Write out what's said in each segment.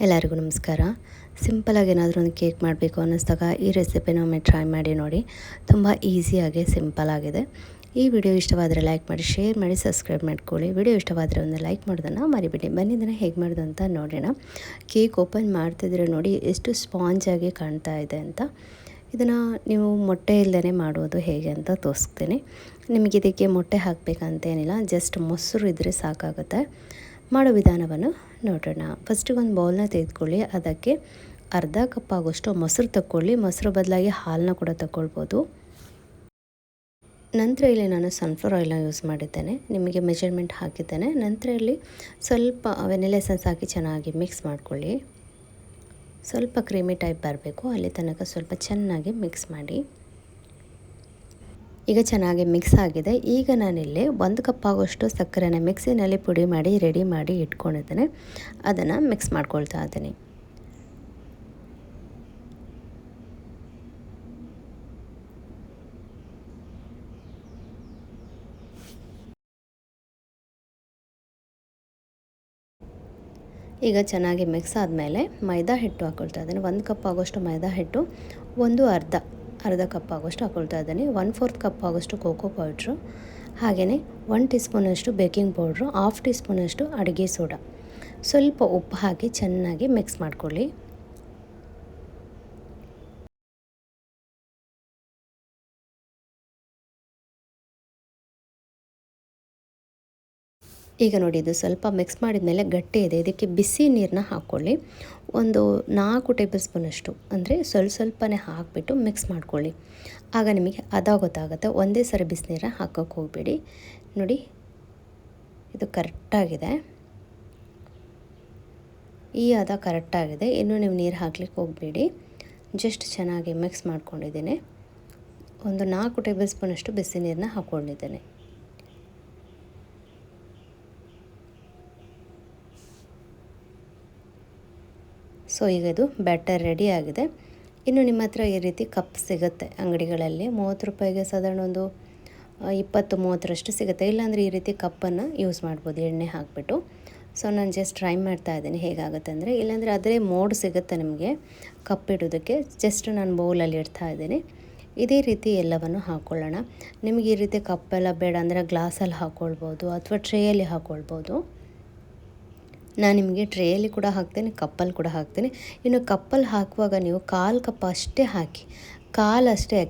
ಎಲ್ಲರಿಗೂ ನಮಸ್ಕಾರ. ಸಿಂಪಲಾಗಿ ಏನಾದರೂ ಒಂದು ಕೇಕ್ ಮಾಡಬೇಕು ಅನ್ನಿಸ್ದಾಗ ಈ ರೆಸಿಪಿನ ಒಮ್ಮೆ ಟ್ರೈ ಮಾಡಿ ನೋಡಿ. ತುಂಬ ಈಸಿಯಾಗಿ ಸಿಂಪಲಾಗಿದೆ. ಈ ವಿಡಿಯೋ ಇಷ್ಟವಾದರೆ ಲೈಕ್ ಮಾಡಿ, ಶೇರ್ ಮಾಡಿ, ಸಬ್ಸ್ಕ್ರೈಬ್ ಮಾಡ್ಕೊಳ್ಳಿ. ವಿಡಿಯೋ ಇಷ್ಟವಾದರೆ ಒಂದು ಲೈಕ್ ಮಾಡೋದನ್ನು ಮರಿಬೇಡಿ. ಬನ್ನಿ ಇದನ್ನು ಹೇಗೆ ಮಾಡೋದು ಅಂತ ನೋಡೋಣ. ಕೇಕ್ ಓಪನ್ ಮಾಡ್ತಿದ್ರೆ ನೋಡಿ ಎಷ್ಟು ಸ್ಪಾಂಜಾಗಿ ಕಾಣ್ತಾ ಇದೆ ಅಂತ. ಇದನ್ನು ನೀವು ಮೊಟ್ಟೆ ಇಲ್ಲದೇ ಮಾಡೋದು ಹೇಗೆ ಅಂತ ತೋರಿಸ್ತೀನಿ. ನಿಮಗೆ ಇದಕ್ಕೆ ಮೊಟ್ಟೆ ಹಾಕಬೇಕಂತೇನಿಲ್ಲ, ಜಸ್ಟ್ ಮೊಸರು ಇದ್ದರೆ ಸಾಕಾಗುತ್ತೆ. ಮಾಡೋ ವಿಧಾನವನ್ನು ನೋಡೋಣ. ಫಸ್ಟಿಗೆ ಒಂದು ಬೌಲ್ನ ತೆಗೆದುಕೊಳ್ಳಿ. ಅದಕ್ಕೆ ಅರ್ಧ ಕಪ್ ಆಗೋಷ್ಟು ಮೊಸರು ತಗೊಳ್ಳಿ. ಮೊಸರು ಬದಲಾಗಿ ಹಾಲನ್ನ ಕೂಡ ತಗೊಳ್ಬೋದು. ನಂತರ ಇಲ್ಲಿ ನಾನು ಸನ್ಫ್ಲವರ್ ಆಯಿಲ್ನ ಯೂಸ್ ಮಾಡಿದ್ದೇನೆ, ನಿಮಗೆ ಮೆಜರ್ಮೆಂಟ್ ಹಾಕಿದ್ದೇನೆ. ನಂತರ ಇಲ್ಲಿ ಸ್ವಲ್ಪ ವೆನಿಲಾ ಎಸೆನ್ಸ್ ಹಾಕಿ ಚೆನ್ನಾಗಿ ಮಿಕ್ಸ್ ಮಾಡ್ಕೊಳ್ಳಿ. ಸ್ವಲ್ಪ ಕ್ರೀಮಿ ಟೈಪ್ ಬರಬೇಕು, ಅಲ್ಲಿ ತನಕ ಸ್ವಲ್ಪ ಚೆನ್ನಾಗಿ ಮಿಕ್ಸ್ ಮಾಡಿ. ಈಗ ಚೆನ್ನಾಗಿ ಮಿಕ್ಸ್ ಆಗಿದೆ. ಈಗ ನಾನಿಲ್ಲಿ 1 ಕಪ್ ಆಗೋಷ್ಟು ಸಕ್ಕರೆನ ಮಿಕ್ಸಿನಲ್ಲಿ ಪುಡಿ ಮಾಡಿ ರೆಡಿ ಮಾಡಿ ಇಟ್ಕೊಂಡಿದ್ದೇನೆ. ಅದನ್ನು ಮಿಕ್ಸ್ ಮಾಡ್ಕೊಳ್ತಾ ಇದ್ದೀನಿ. ಈಗ ಚೆನ್ನಾಗಿ ಮಿಕ್ಸ್ ಆದಮೇಲೆ ಮೈದಾ ಹಿಟ್ಟು ಹಾಕ್ಕೊಳ್ತಾ ಇದ್ದೀನಿ. 1 ಕಪ್ ಆಗೋಷ್ಟು ಮೈದಾ ಹಿಟ್ಟು, ಅರ್ಧ ಕಪ್ ಆಗೋಷ್ಟು ಹಾಕ್ಕೊಳ್ತಾ ಇದ್ದೀನಿ. 1/4 ಕಪ್ ಆಗೋಷ್ಟು ಕೋಕೋ ಪೌಡ್ರು, ಹಾಗೆಯೇ 1 ಟೀ ಸ್ಪೂನಷ್ಟು ಬೇಕಿಂಗ್ ಪೌಡ್ರು, 1/2 ಟೀ ಸ್ಪೂನಷ್ಟು ಅಡುಗೆ ಸೋಡಾ, ಸ್ವಲ್ಪ ಉಪ್ಪು ಹಾಕಿ ಚೆನ್ನಾಗಿ ಮಿಕ್ಸ್ ಮಾಡ್ಕೊಳ್ಳಿ. ಈಗ ನೋಡಿ, ಇದು ಸ್ವಲ್ಪ ಮಿಕ್ಸ್ ಮಾಡಿದ ಮೇಲೆ ಗಟ್ಟಿ ಇದೆ. ಇದಕ್ಕೆ ಬಿಸಿ ನೀರನ್ನ ಹಾಕ್ಕೊಳ್ಳಿ. ಒಂದು 4 ಟೇಬಲ್ ಸ್ಪೂನಷ್ಟು, ಅಂದರೆ ಸ್ವಲ್ಪನೇ ಹಾಕಿಬಿಟ್ಟು ಮಿಕ್ಸ್ ಮಾಡ್ಕೊಳ್ಳಿ. ಆಗ ನಿಮಗೆ ಗೊತ್ತಾಗುತ್ತೆ. ಒಂದೇ ಸರಿ ಬಿಸಿನೀರ ಹಾಕೋಕ್ಕೆ ಹೋಗಬೇಡಿ. ನೋಡಿ, ಇದು ಕರೆಕ್ಟಾಗಿದೆ. ಈ ಕರೆಕ್ಟಾಗಿದೆ. ಇನ್ನೂ ನೀವು ನೀರು ಹಾಕ್ಲಿಕ್ಕೆ ಹೋಗಬೇಡಿ. ಜಸ್ಟ್ ಚೆನ್ನಾಗಿ ಮಿಕ್ಸ್ ಮಾಡ್ಕೊಂಡಿದ್ದೀನಿ. ಒಂದು 4 ಟೇಬಲ್ ಸ್ಪೂನಷ್ಟು ಬಿಸಿ ನೀರನ್ನ ಹಾಕ್ಕೊಂಡಿದ್ದೇನೆ. ಸೊ ಈಗ ಇದು ಬ್ಯಾಟರ್ ರೆಡಿ ಆಗಿದೆ. ಇನ್ನು ನಿಮ್ಮ ಹತ್ರ ಈ ರೀತಿ ಕಪ್ ಸಿಗುತ್ತೆ ಅಂಗಡಿಗಳಲ್ಲಿ. 30 ರೂಪಾಯಿಗೆ ಸಾಧಾರಣ ಒಂದು 20-30ರಷ್ಟು ಸಿಗುತ್ತೆ. ಇಲ್ಲಾಂದರೆ ಈ ರೀತಿ ಕಪ್ಪನ್ನು ಯೂಸ್ ಮಾಡ್ಬೋದು, ಎಣ್ಣೆ ಹಾಕಿಬಿಟ್ಟು. ಸೊ ನಾನು ಜಸ್ಟ್ ಟ್ರೈ ಮಾಡ್ತಾ ಇದ್ದೀನಿ ಹೇಗಾಗುತ್ತೆ ಅಂದರೆ. ಇಲ್ಲಾಂದರೆ ಅದರೇ ಮೋಡ್ ಸಿಗುತ್ತೆ ನಿಮಗೆ ಕಪ್ ಇಡೋದಕ್ಕೆ. ಜಸ್ಟ್ ನಾನು ಬೌಲಲ್ಲಿ ಇಡ್ತಾ ಇದ್ದೀನಿ. ಇದೇ ರೀತಿ ಎಲ್ಲವನ್ನು ಹಾಕ್ಕೊಳ್ಳೋಣ. ನಿಮಗೆ ಈ ರೀತಿ ಕಪ್ಪೆಲ್ಲ ಬೇಡ ಅಂದರೆ ಗ್ಲಾಸಲ್ಲಿ ಹಾಕ್ಕೊಳ್ಬೋದು ಅಥವಾ ಟ್ರೇಯಲ್ಲಿ ಹಾಕ್ಕೊಳ್ಬೋದು. ನಾನು ನಿಮಗೆ ಟ್ರೇಯಲ್ಲಿ ಕೂಡ ಹಾಕ್ತೀನಿ, ಕಪ್ಪಲ್ಲಿ ಕೂಡ ಹಾಕ್ತೀನಿ. ಇನ್ನು ಕಪ್ಪಲ್ಲಿ ಹಾಕುವಾಗ ನೀವು 1/4 ಕಪ್ ಅಷ್ಟೇ ಹಾಕಿ,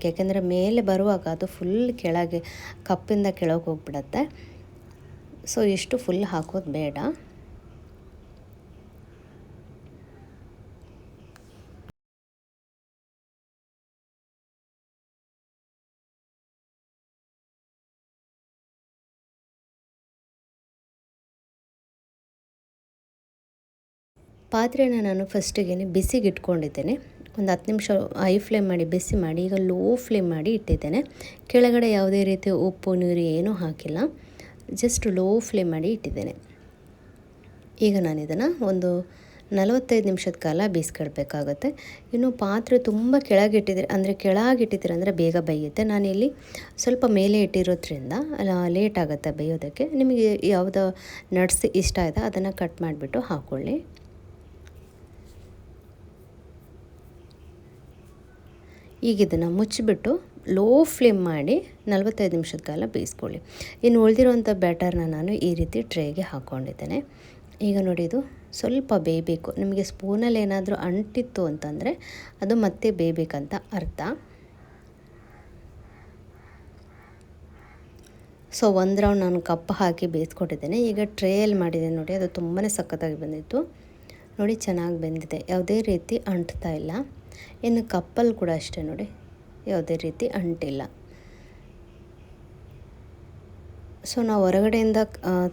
ಯಾಕೆಂದರೆ ಮೇಲೆ ಬರುವಾಗ ಅದು ಫುಲ್ ಕೆಳಗೆ ಕಪ್ಪಿಂದ ಕೆಳಗೆ ಹೋಗಿಬಿಡತ್ತೆ. ಸೊ ಇಷ್ಟು ಫುಲ್ ಹಾಕೋದು ಬೇಡ. ಪಾತ್ರೆನ ನಾನು ಫಸ್ಟಿಗೆ ಬಿಸಿಗೆ ಇಟ್ಕೊಂಡಿದ್ದೇನೆ. ಒಂದು 10 ನಿಮಿಷ ಹೈ ಫ್ಲೇಮ್ ಮಾಡಿ ಬಿಸಿ ಮಾಡಿ, ಈಗ ಲೋ ಫ್ಲೇಮ್ ಮಾಡಿ ಇಟ್ಟಿದ್ದೇನೆ. ಕೆಳಗಡೆ ಯಾವುದೇ ರೀತಿ ಉಪ್ಪು ನೀರು ಏನೂ ಹಾಕಿಲ್ಲ, ಜಸ್ಟ್ ಲೋ ಫ್ಲೇಮ್ ಮಾಡಿ ಇಟ್ಟಿದ್ದೇನೆ. ಈಗ ನಾನು ಇದನ್ನು ಒಂದು 45 ನಿಮಿಷದ ಕಾಲ ಬೇಯಿಸ್ಕೊಳ್ಬೇಕಾಗತ್ತೆ. ಇನ್ನು ಪಾತ್ರೆ ತುಂಬ ಕೆಳಗಿಟ್ಟಿದ್ದೀರ ಅಂದರೆ ಬೇಗ ಬೇಯುತ್ತೆ. ನಾನಿಲ್ಲಿ ಸ್ವಲ್ಪ ಮೇಲೆ ಇಟ್ಟಿರೋದ್ರಿಂದ ಲೇಟ್ ಆಗುತ್ತೆ ಬೇಯೋದಕ್ಕೆ. ನಿಮಗೆ ಯಾವುದೋ ನಟ್ಸ್ ಇಷ್ಟ ಆಯಿತಾ ಅದನ್ನು ಕಟ್ ಮಾಡಿಬಿಟ್ಟು ಹಾಕ್ಕೊಳ್ಳಿ. ಈಗ ಇದನ್ನು ಮುಚ್ಚಿಬಿಟ್ಟು ಲೋ ಫ್ಲೇಮ್ ಮಾಡಿ 45 ನಿಮಿಷದ ಕಾಲ ಬೇಯಿಸ್ಕೊಳ್ಳಿ. ಇನ್ನು ಉಳಿದಿರೋಂಥ ಬ್ಯಾಟರ್ನ ನಾನು ಈ ರೀತಿ ಟ್ರೇಗೆ ಹಾಕ್ಕೊಂಡಿದ್ದೇನೆ. ಈಗ ನೋಡಿ, ಇದು ಸ್ವಲ್ಪ ಬೇಯಬೇಕು. ನಿಮಗೆ ಸ್ಪೂನಲ್ಲಿ ಏನಾದರೂ ಅಂಟಿತ್ತು ಅಂತಂದರೆ ಅದು ಮತ್ತೆ ಬೇಯಬೇಕಂತ ಅರ್ಥ. ಸೊ 1 ರೌಂಡ್ ನಾನು ಕಪ್ ಹಾಕಿ ಬೇಯಿಸ್ಕೊಟ್ಟಿದ್ದೇನೆ. ಈಗ ಟ್ರೇಯಲ್ಲಿ ಮಾಡಿದ್ದೇನೆ ನೋಡಿ, ಅದು ತುಂಬಾ ಸಖತ್ತಾಗಿ ಬಂದಿತ್ತು. ನೋಡಿ, ಚೆನ್ನಾಗಿ ಬೆಂದಿದೆ, ಯಾವುದೇ ರೀತಿ ಅಂಟ್ತಾ ಇಲ್ಲ. ಇನ್ನು ಕಪ್ಪಲ್ಲಿ ಕೂಡ ಅಷ್ಟೇ ನೋಡಿ, ಯಾವುದೇ ರೀತಿ ಅಂಟಿಲ್ಲ. ಸೊ ನಾವು ಹೊರಗಡೆಯಿಂದ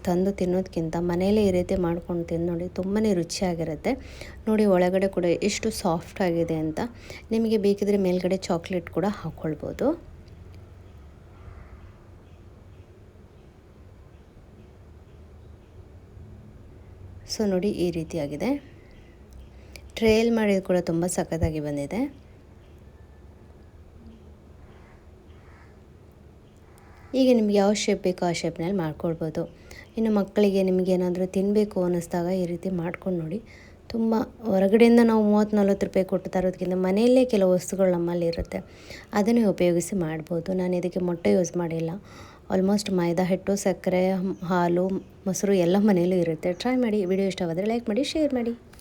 ತಂದು ತಿನ್ನೋದಕ್ಕಿಂತ ಮನೆಯಲ್ಲೇ ಈ ರೀತಿ ಮಾಡ್ಕೊಂಡು ತಿಂದು ನೋಡಿ, ತುಂಬಾ ರುಚಿಯಾಗಿರುತ್ತೆ. ನೋಡಿ, ಒಳಗಡೆ ಕೂಡ ಎಷ್ಟು ಸಾಫ್ಟ್ ಆಗಿದೆ ಅಂತ. ನಿಮಗೆ ಬೇಕಿದ್ರೆ ಮೇಲ್ಗಡೆ ಚಾಕ್ಲೇಟ್ ಕೂಡ ಹಾಕ್ಕೊಳ್ಬೋದು. ಸೊ ನೋಡಿ, ಈ ರೀತಿಯಾಗಿದೆ. ಟ್ರೇಯಲ್ಲಿ ಮಾಡಿದ್ದು ಕೂಡ ತುಂಬ ಸಖತ್ತಾಗಿ ಬಂದಿದೆ. ಈಗ ನಿಮ್ಗೆ ಯಾವ ಶೇಪ್ ಬೇಕೋ ಆ ಶೇಪ್ನಲ್ಲಿ ಮಾಡ್ಕೊಳ್ಬೋದು. ಇನ್ನು ಮಕ್ಕಳಿಗೆ ನಿಮಗೇನಾದರೂ ತಿನ್ನಬೇಕು ಅನ್ನಿಸ್ದಾಗ ಈ ರೀತಿ ಮಾಡ್ಕೊಂಡು ನೋಡಿ. ತುಂಬ ಹೊರಗಡೆಯಿಂದ ನಾವು 30-40 ರೂಪಾಯಿ ಕೊಟ್ಟು ತರೋದಕ್ಕಿಂತ ಮನೆಯಲ್ಲೇ ಕೆಲವು ವಸ್ತುಗಳು ನಮ್ಮಲ್ಲಿ ಇರುತ್ತೆ, ಅದನ್ನೇ ಉಪಯೋಗಿಸಿ ಮಾಡ್ಬೋದು. ನಾನು ಇದಕ್ಕೆ ಮೊಟ್ಟೆ ಯೂಸ್ ಮಾಡಿಲ್ಲ. ಆಲ್ಮೋಸ್ಟ್ ಮೈದಾ ಹಿಟ್ಟು, ಸಕ್ಕರೆ, ಹಾಲು, ಮೊಸರು ಎಲ್ಲ ಮನೆಯಲ್ಲೂ ಇರುತ್ತೆ. ಟ್ರೈ ಮಾಡಿ. ವಿಡಿಯೋ ಇಷ್ಟವಾದರೆ ಲೈಕ್ ಮಾಡಿ, ಶೇರ್ ಮಾಡಿ.